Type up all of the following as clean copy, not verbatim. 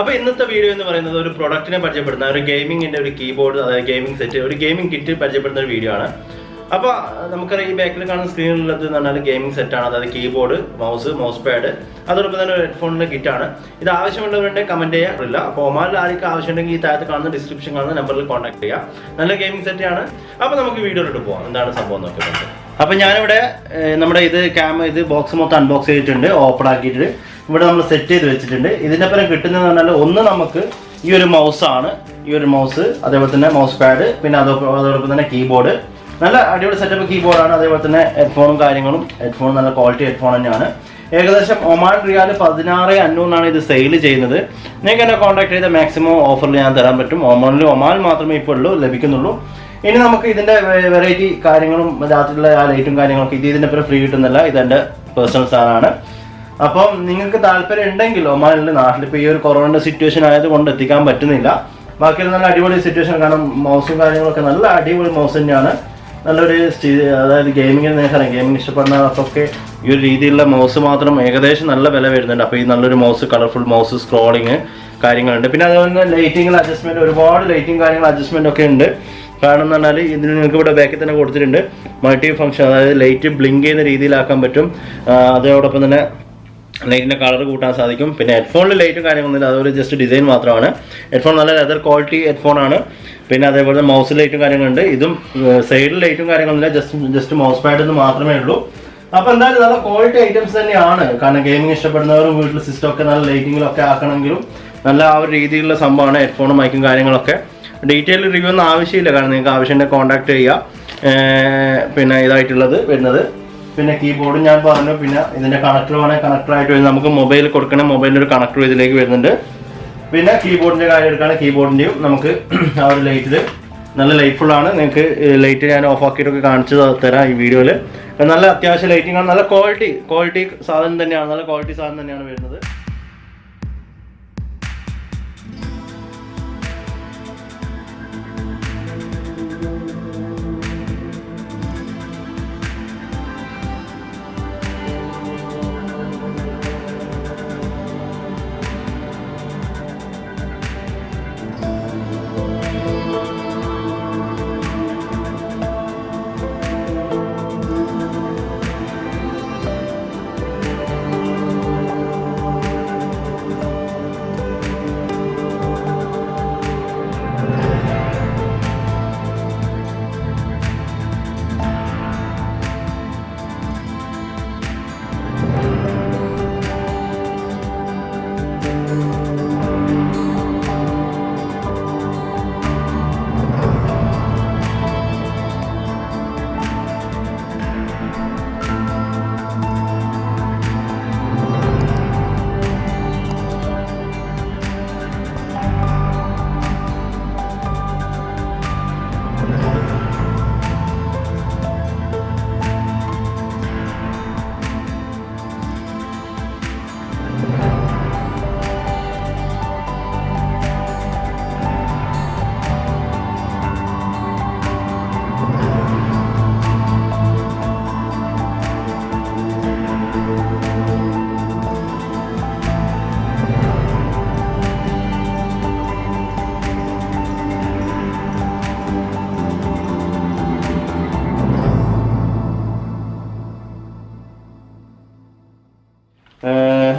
അപ്പോൾ ഇന്നത്തെ വീഡിയോ എന്ന് പറയുന്നത് ഒരു പ്രൊഡക്റ്റിനെ പരിചയപ്പെടുന്ന ഒരു ഗെയിമിങ്ങിൻ്റെ ഒരു കീബോർഡ്, അതായത് ഗെയിമിംഗ് സെറ്റ്, ഒരു ഗെയിമിംഗ് കിറ്റ് പരിചയപ്പെടുന്ന ഒരു വീഡിയോ ആണ്. അപ്പോൾ നമുക്കറിയാം ഈ ബാക്കിൽ കാണുന്ന സ്ക്രീനിലുള്ളത് എന്ന് പറഞ്ഞാൽ ഗെയിമിംഗ് സെറ്റാണ്. അതായത് കീബോർഡ്, മൗസ് പാഡ്, അതോടൊപ്പം തന്നെ ഒരു ഹെഡ്ഫോണിൻ്റെ കിറ്റാണ്. ഇത് ആവശ്യമുള്ളവരുടെ കമൻറ്റ് ചെയ്യാറില്ല. അപ്പോൾ ഒമാനിൽ ആർക്കും ആവശ്യമുണ്ടെങ്കിൽ ഈ താഴത്ത് കാണുന്ന ഡിസ്ക്രിപ്ഷൻ കാണുന്ന നമ്പറിൽ കോൺടാക്ട് ചെയ്യാം. നല്ല ഗെയിമിംഗ് സെറ്റാണ്. അപ്പോൾ നമുക്ക് വീഡിയോയിലോട്ട് പോകാം, എന്താണ് സംഭവം നോക്കുന്നത്. അപ്പോൾ ഞാനിവിടെ നമ്മുടെ ഇത് ബോക്സ് മൊത്തം അൺബോക്സ് ചെയ്തിട്ടുണ്ട്, ഓപ്പൺ ആക്കിയിട്ട് ഇവിടെ നമ്മൾ സെറ്റ് ചെയ്ത് വെച്ചിട്ടുണ്ട്. ഇതിൻ്റെ പരം കിട്ടുന്നതെന്ന് പറഞ്ഞാൽ ഒന്ന് നമുക്ക് ഈ ഒരു മൗസാണ്, ഈ ഒരു മൗസ്, അതേപോലെ തന്നെ മൗസ് പാഡ്, പിന്നെ അതോടൊപ്പം തന്നെ കീബോർഡ്. നല്ല അടിപൊളി സെറ്റപ്പ് കീബോർഡാണ്. അതേപോലെ തന്നെ ഹെഡ്ഫോണും കാര്യങ്ങളും, ഹെഡ്ഫോൺ നല്ല ക്വാളിറ്റി ഹെഡ്ഫോൺ തന്നെയാണ്. ഏകദേശം ഒമാൻ റിയാൽ 16,500 ഇത് സെയിൽ ചെയ്യുന്നത്. നിങ്ങൾക്ക് എന്നെ കോൺടാക്ട് ചെയ്ത മാക്സിമം ഓഫറിൽ ഞാൻ തരാൻ പറ്റും. ഒമാൻ മാത്രമേ ഇപ്പോൾ ലഭിക്കുന്നുള്ളൂ. ഇനി നമുക്ക് ഇതിൻ്റെ വെറൈറ്റി കാര്യങ്ങളും രാത്രിയിലുള്ള ആ ലൈറ്റും കാര്യങ്ങളൊക്കെ ഇതിൻ്റെ പേര് ഫ്രീ കിട്ടുന്നില്ല. ഇതെൻ്റെ പേഴ്സണൽ സാധനമാണ്. അപ്പം നിങ്ങൾക്ക് താല്പര്യം ഉണ്ടെങ്കിൽ ഒമാനിൽ, നാട്ടിലിപ്പോൾ ഈ ഒരു കൊറോണയുടെ സിറ്റുവേഷൻ ആയതുകൊണ്ട് എത്തിക്കാൻ പറ്റുന്നില്ല. ബാക്കിയുള്ള നല്ല അടിപൊളി സിറ്റുവേഷൻ, കാരണം മൗസും കാര്യങ്ങളൊക്കെ നല്ല അടിപൊളി മൗസ് തന്നെയാണ്. നല്ലൊരു അതായത് ഗെയിമിങ്ങിന് നിങ്ങൾക്കറിയാം, ഗെയിമിങ് ഇഷ്ടപ്പെടുന്നവർക്കൊക്കെ ഈ ഒരു രീതിയിലുള്ള മൗസ് മാത്രം ഏകദേശം നല്ല വില വരുന്നുണ്ട്. അപ്പോൾ ഈ നല്ലൊരു മൗസ്, കളർഫുൾ മൗസ്, സ്ക്രോളിങ് കാര്യങ്ങളുണ്ട്. പിന്നെ അതുപോലെ തന്നെ ലൈറ്റിങ്ങിൽ അഡ്ജസ്റ്റ്മെൻറ്റ്, ഒരുപാട് ലൈറ്റിംഗ് കാര്യങ്ങൾ അഡ്ജസ്റ്റ്മെൻ്റ് ഒക്കെ ഉണ്ട്. കാരണം എന്ന് പറഞ്ഞാൽ ഇതിന് നിങ്ങൾക്ക് ഇവിടെ ബാക്കിൽ തന്നെ കൊടുത്തിട്ടുണ്ട് മൾട്ടി ഫംഗ്ഷൻ, അതായത് ലൈറ്റ് ബ്ലിങ്ക് ചെയ്യുന്ന രീതിയിലാക്കാൻ പറ്റും. അതോടൊപ്പം തന്നെ ലൈറ്റിൻ്റെ കളർ കൂട്ടാൻ സാധിക്കും. പിന്നെ ഹെഡ്ഫോണിൽ ലൈറ്റും കാര്യങ്ങളൊന്നുമില്ല, അതൊരു ജസ്റ്റ് ഡിസൈൻ മാത്രമാണ്. ഹെഡ്ഫോൺ നല്ല ലെതർ ക്വാളിറ്റി ഹെഡ്ഫോണാണ്. പിന്നെ അതേപോലെ മൗസ് ലൈറ്റും കാര്യങ്ങളുണ്ട്. ഇതും സൈഡിൽ ലൈറ്റും കാര്യങ്ങളൊന്നുമില്ല, ജസ്റ്റ് മൗസ് പാഡ് എന്ന് മാത്രമേ ഉള്ളൂ. അപ്പോൾ എന്തായാലും നല്ല ക്വാളിറ്റി ഐറ്റംസ് തന്നെയാണ്. കാരണം ഗെയിമിംഗ് ഇഷ്ടപ്പെടുന്നവരും വീട്ടിൽ സിസ്റ്റം ഒക്കെ നല്ല ലൈറ്റിങ്ങിലൊക്കെ ആക്കണമെങ്കിലും നല്ല ആ ഒരു രീതിയിലുള്ള സംഭവമാണ്. ഹെഡ്ഫോണും മൈക്കും കാര്യങ്ങളൊക്കെ ഡീറ്റെയിൽ റിവ്യൂ ഒന്നും ആവശ്യമില്ല, കാരണം നിങ്ങൾക്ക് ആവശ്യമുണ്ടെങ്കിൽ കോൺടാക്ട് ചെയ്യുക. പിന്നെ ഇതായിട്ടുള്ളത് വരുന്നത്, പിന്നെ കീബോർഡും ഞാൻ പറഞ്ഞു. പിന്നെ ഇതിൻ്റെ കണക്ടർ വേണമെങ്കിൽ കണക്ടറായിട്ട് വരുന്നത്, നമുക്ക് മൊബൈൽ കൊടുക്കണേ മൊബൈലിൻ്റെ ഒരു കണക്ടർ ഇതിലേക്ക് വരുന്നുണ്ട്. പിന്നെ കീബോർഡിൻ്റെ കാര്യം എടുക്കുകയാണെങ്കിൽ കീബോർഡിൻ്റെയും നമുക്ക് ആ ഒരു ലൈറ്റിൽ നല്ല ലൈറ്റ്ഫുള്ളാണ്. നിങ്ങൾക്ക് ലൈറ്റ് ഞാൻ ഓഫ് ആക്കിയിട്ടൊക്കെ കാണിച്ചു തരാം ഈ വീഡിയോയിൽ. നല്ല അത്യാവശ്യം ലൈറ്റിംഗ് ആണ്, നല്ല ക്വാളിറ്റി സാധനം തന്നെയാണ്, നല്ല ക്വാളിറ്റി സാധനം തന്നെയാണ് വരുന്നത്.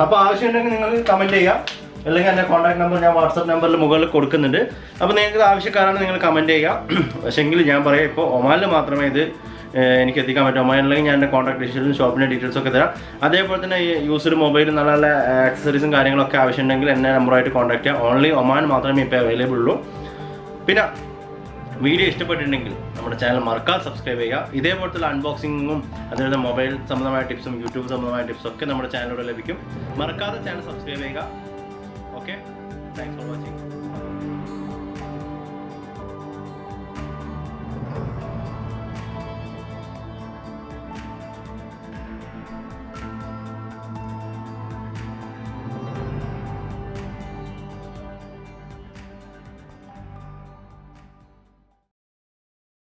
അപ്പോൾ ആവശ്യമുണ്ടെങ്കിൽ നിങ്ങൾ കമൻറ്റ് ചെയ്യാം, അല്ലെങ്കിൽ എൻ്റെ കോൺടാക്ട് നമ്പർ ഞാൻ വാട്സപ്പ് നമ്പറിൽ മുകളിൽ കൊടുക്കുന്നുണ്ട്. അപ്പോൾ നിങ്ങൾക്ക് ആവശ്യക്കാരാണ് നിങ്ങൾ കമൻറ്റ് ചെയ്യുക. പക്ഷേങ്കിൽ ഞാൻ പറയാം, ഇപ്പോൾ ഒമാനിൽ മാത്രമേ ഇത് എനിക്ക് എത്തിക്കാൻ പറ്റും. ഒമാനില്ലെങ്കിൽ ഞാൻ എൻ്റെ കോൺടാക്ട് ഡീറ്റെയിൽസും ഷോപ്പിൻ്റെ ഡീറ്റെയിൽസൊക്കെ തരാം. അതേപോലെ തന്നെ ഈ യൂസ്ഡ് മൊബൈലും നല്ല നല്ല ആക്സസറീസും കാര്യങ്ങളൊക്കെ ആവശ്യമുണ്ടെങ്കിൽ എന്നെ നമ്പറായിട്ട് കോൺടാക്ട് ചെയ്യാം. ഓൺലി ഒമാൻ മാത്രമേ ഇപ്പോൾ അവൈലബിൾ ഉള്ളൂ. പിന്നെ വീഡിയോ ഇഷ്ടപ്പെട്ടിട്ടുണ്ടെങ്കിൽ നമ്മുടെ ചാനൽ മറക്കാതെ സബ്സ്ക്രൈബ് ചെയ്യുക. ഇതേപോലത്തെ അൺബോക്സിങ്ങും അതേപോലെ മൊബൈൽ സംബന്ധമായ ടിപ്സും യൂട്യൂബ് സംബന്ധമായ ടിപ്സും ഒക്കെ നമ്മുടെ ചാനലിലൂടെ ലഭിക്കും. മറക്കാതെ ചാനൽ സബ്സ്ക്രൈബ് ചെയ്യുക. Okay, thanks for watching.